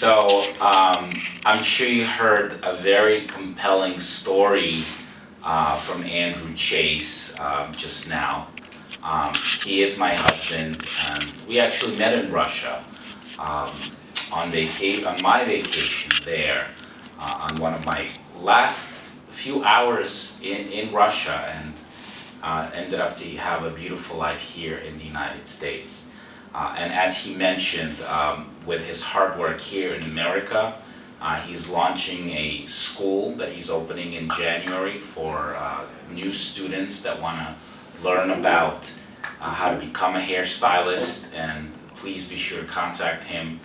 I'm sure you heard a very compelling story from Andrew Chase just now. He is my husband, and we actually met in Russia um, on my vacation there, on one of my last few hours in Russia, and ended up to have a beautiful life here in the United States. And as he mentioned, with his hard work here in America, he's launching a school that he's opening in January for new students that want to learn about how to become a hairstylist. And please be sure to contact him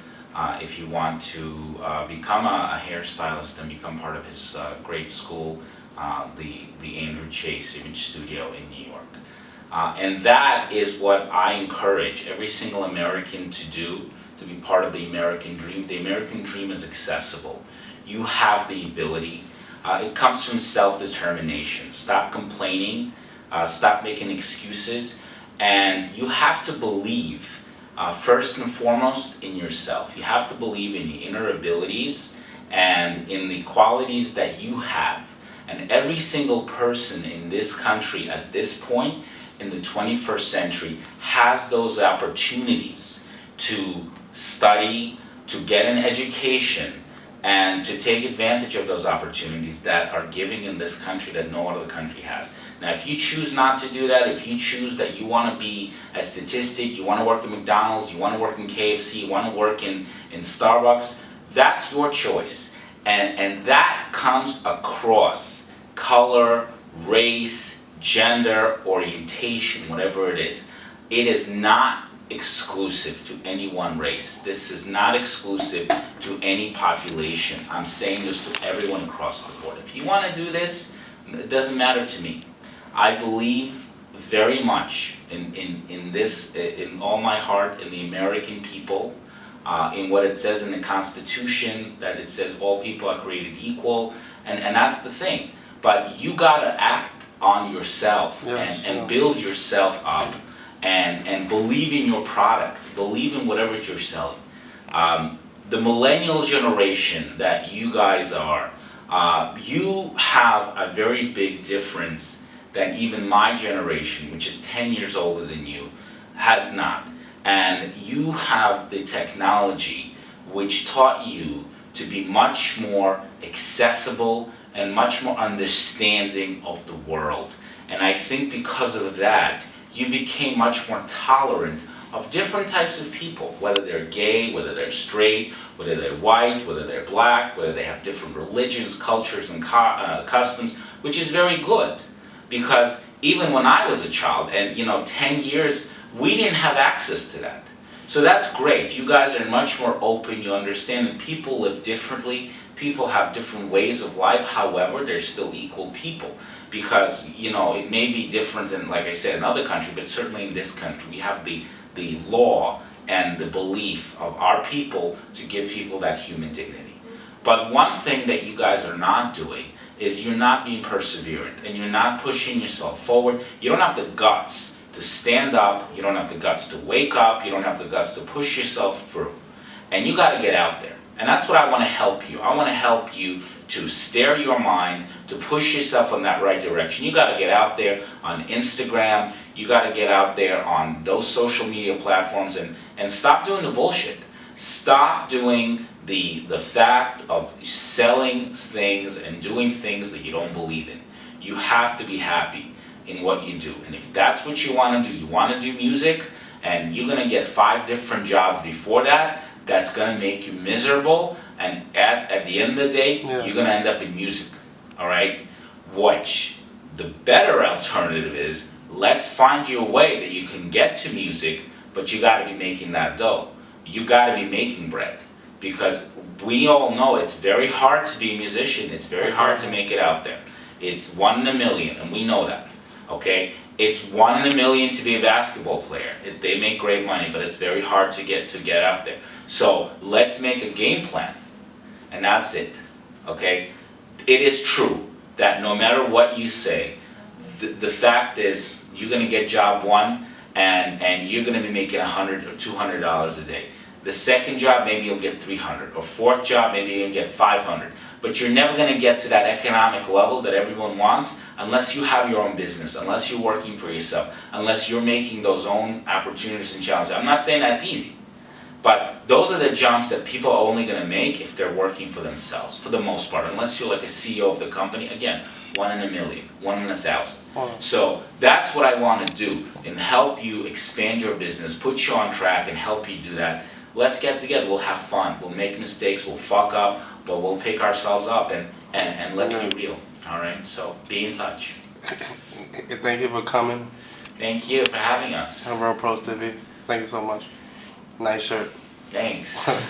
if you want to become a hairstylist and become part of his great school, the Andrew Chase Image Studio in New York. And that is what I encourage every single American to do, to be part of the American dream. The American dream is accessible. You have the ability. It comes from self-determination. Stop complaining, stop making excuses, and you have to believe, first and foremost, in yourself. You have to believe in your inner abilities and in the qualities that you have. And every single person in this country at this point in the 21st century has those opportunities to study, to get an education, and to take advantage of those opportunities that are given in this country that no other country has. Now, if you choose not to do that, if you choose that you want to be a statistic, you want to work in McDonald's, you want to work in KFC, you want to work in Starbucks, that's your choice. And that comes across color, race, gender, orientation, whatever it is. It is not exclusive to any one race. This is not exclusive to any population. I'm saying this to everyone across the board. If you want to do this, it doesn't matter to me. I believe very much in this, in all my heart, in the American people, in what it says in the Constitution, that it says all people are created equal, and that's the thing. But you gotta act on yourself, yes, and build yourself up, and believe in your product, believe in whatever you're selling. The Millennial Generation that you guys are, you have a very big difference than even my generation, which is 10 years older than you, has not. And you have the technology which taught you to be much more accessible and much more understanding of the world. And I think because of that, you became much more tolerant of different types of people, whether they're gay, whether they're straight, whether they're white, whether they're black, whether they have different religions, cultures, and customs, which is very good. Because even when I was a child, and 10 years, we didn't have access to that. So that's great. You guys are much more open. You understand that people live differently. People have different ways of life. However, they're still equal people. Because, it may be different than, like I said, in other countries, but certainly in this country, we have the law and the belief of our people to give people that human dignity. But one thing that you guys are not doing is you're not being perseverant, and you're not pushing yourself forward. You don't have the guts to stand up, you don't have the guts to wake up, you don't have the guts to push yourself through. And you got to get out there. And that's what I want to help you. I want to help you to steer your mind, to push yourself in that right direction. You got to get out there on Instagram, you got to get out there on those social media platforms, and stop doing the bullshit. Stop doing the fact of selling things and doing things that you don't believe in. You have to be happy in what you do. And if that's what you want to do, you want to do music, and you're going to get 5 different jobs before that, that's going to make you miserable, and at the end of the day, you're going to end up in music, all right? Which, the better alternative is, let's find you a way that you can get to music, but you got to be making that dough. You got to be making bread. Because we all know it's very hard to be a musician, it's very hard to make it out there. It's 1 in a million, and we know that, okay? It's 1 in a million to be a basketball player. They make great money, but it's very hard to get out there. So let's make a game plan, and that's it, okay? It is true that no matter what you say, the fact is you're going to get job 1, and you're going to be making $100 or $200 a day. The second job, maybe you'll get 300, or fourth job, maybe you'll get 500. But you're never gonna get to that economic level that everyone wants unless you have your own business, unless you're working for yourself, unless you're making those own opportunities and challenges. I'm not saying that's easy, but those are the jumps that people are only gonna make if they're working for themselves, for the most part, unless you're like a CEO of the company. Again, 1 in a million, 1 in 1,000. So that's what I wanna do, and help you expand your business, put you on track and help you do that. Let's get together, we'll have fun, we'll make mistakes, we'll fuck up, but we'll pick ourselves up and let's be real, alright? So be in touch. Thank you for coming. Thank you for having us. I'm real pro, Stevie. Thank you so much. Nice shirt. Thanks.